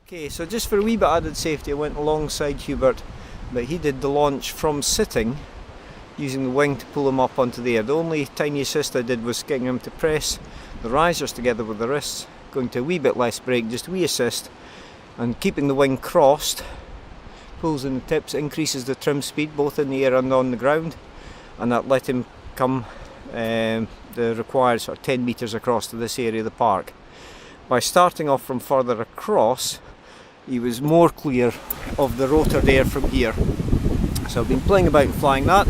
Okay, so just for a wee bit added safety I went alongside Hubert, but he did the launch from sitting, using the wing to pull him up onto the air. The only tiny assist I did was getting him to press the risers together with the wrists, going to a wee bit less brake, just a wee assist, and keeping the wing crossed, pulls in the tips, increases the trim speed both in the air and on the ground, and that let him come the required sort of 10 metres across to this area of the park. By starting off from further across, he was more clear of the rotor there from here. So I've been playing about and flying that.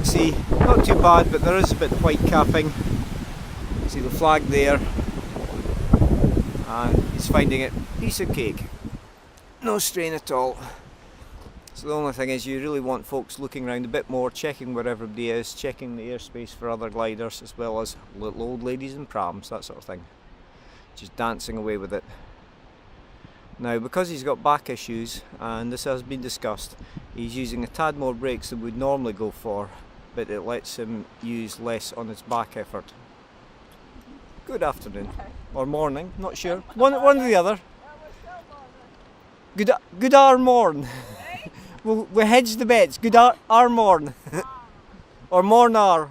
See, not too bad, but there is a bit of white capping. See the flag there, and he's finding it piece of cake. No strain at all. So the only thing is, you really want folks looking around a bit more, checking where everybody is, checking the airspace for other gliders, as well as little old ladies in prams, that sort of thing. Just dancing away with it. Now, because he's got back issues, and this has been discussed, he's using a tad more brakes than we'd normally go for, but it lets him use less on his back effort. Good afternoon, or morning, not sure. One or the other. Good hour morn. We hedge the bets. Good hour morn. Or morn hour.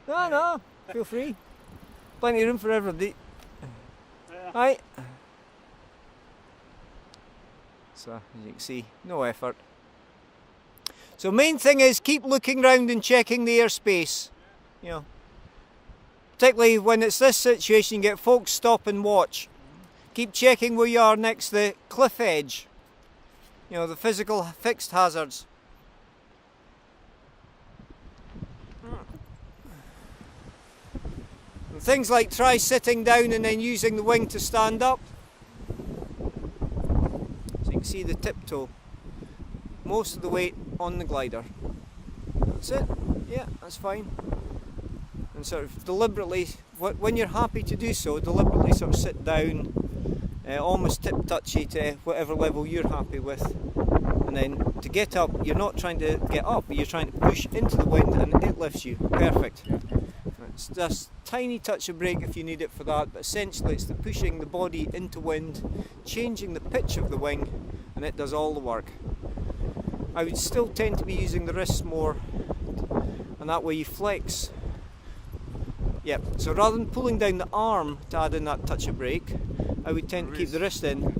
No, feel free. Plenty of room for everybody. Right. So as you can see, no effort. So main thing is keep looking round and checking the airspace. You know, particularly when it's this situation, you get folks stop and watch. Keep checking where you are next to the cliff edge. You know, the physical fixed hazards. And things like try sitting down and then using the wing to stand up. So you can see the tiptoe. Most of the weight on the glider. That's it. Yeah, that's fine. And sort of deliberately, when you're happy to do so, deliberately sort of sit down, almost tip touchy to whatever level you're happy with. And then to get up, you're not trying to get up, you're trying to push into the wind and it lifts you. Perfect. It's just a tiny touch of brake if you need it for that, but essentially it's the pushing the body into wind, changing the pitch of the wing, and it does all the work. I would still tend to be using the wrists more, and that way you flex. Yep, so rather than pulling down the arm to add in that touch of brake, I would tend to keep the wrist in,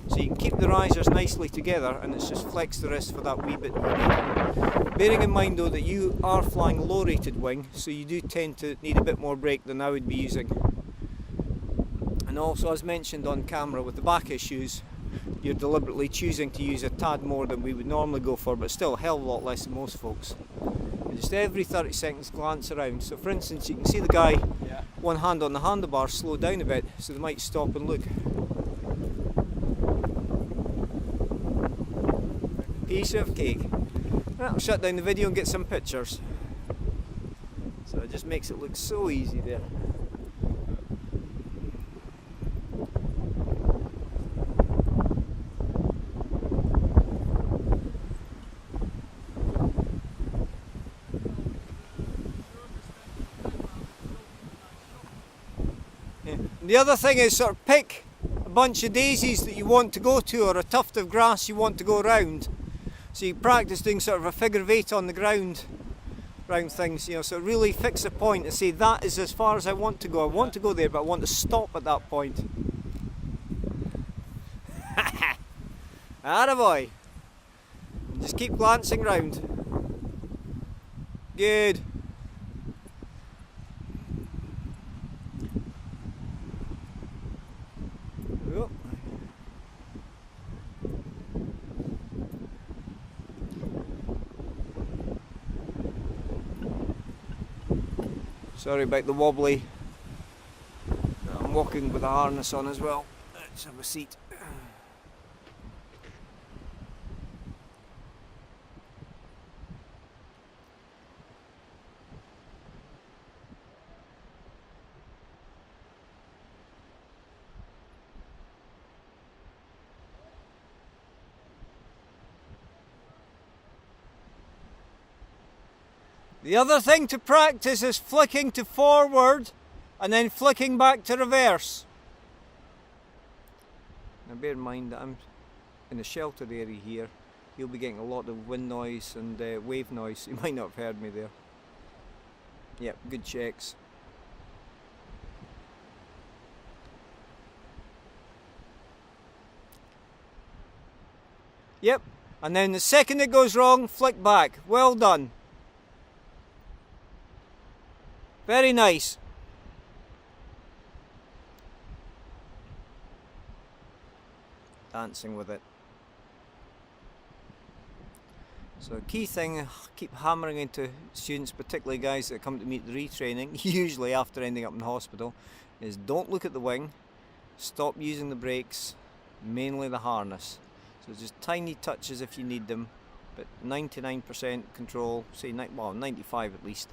so you can keep the risers nicely together, and it's just flex the wrist for that wee bit you need. Bearing in mind though that you are flying a low rated wing, so you do tend to need a bit more brake than I would be using. And also, as mentioned on camera, with the back issues, you're deliberately choosing to use a tad more than we would normally go for, but still a hell of a lot less than most folks. And just every 30 seconds glance around. So for instance, you can see the guy, one hand on the handlebar, slow down a bit, so they might stop and look. Piece of cake. Right, I'll shut down the video and get some pictures. So it just makes it look so easy there. The other thing is sort of pick a bunch of daisies that you want to go to, or a tuft of grass you want to go around. So you practice doing sort of a figure of 8 on the ground around things, you know, so really fix a point and say that is as far as I want to go. I want to go there, but I want to stop at that point. Attaboy! Just keep glancing round. Good. Sorry about the wobbly. I'm walking with a harness on as well. Let's have a seat. The other thing to practice is flicking to forward and then flicking back to reverse. Now bear in mind that I'm in a sheltered area here. You'll be getting a lot of wind noise and wave noise. You might not have heard me there. Yep, good checks. Yep, and then the second it goes wrong, flick back. Well done. Very nice. Dancing with it. So key thing I keep hammering into students, particularly guys that come to meet the retraining, usually after ending up in hospital, is don't look at the wing, stop using the brakes, mainly the harness. So just tiny touches if you need them, but 99% control, say well 95 at least,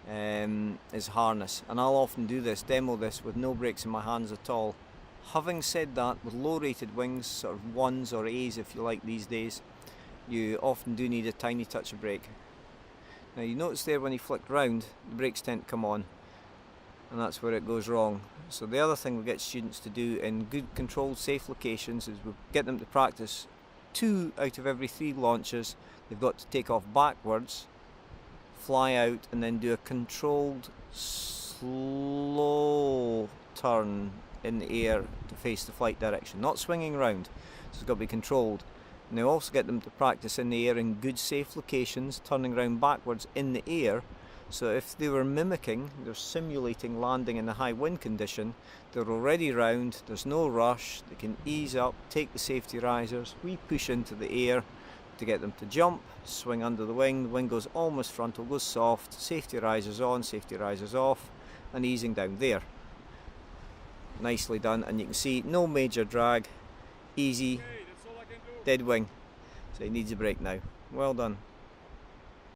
is harness. And I'll often do this, demo this with no brakes in my hands at all. Having said that, with low rated wings, sort of 1s or A's if you like these days, you often do need a tiny touch of brake. Now you notice there when he flicked round, the brakes tend to come on, and that's where it goes wrong. So the other thing we get students to do in good controlled safe locations is we get them to practice 2 out of every 3 launches. They've got to take off backwards, fly out, and then do a controlled slow turn in the air to face the flight direction, not swinging round. So it's got to be controlled. And they also get them to practice in the air in good safe locations, turning around backwards in the air. So if they were mimicking, they're simulating landing in a high wind condition, they're already round, there's no rush, they can ease up, take the safety risers, we push into the air to get them to jump, swing under the wing goes almost frontal, goes soft, safety risers on, safety risers off, and easing down there. Nicely done, and you can see no major drag, easy, dead wing. So he needs a brake now. Well done.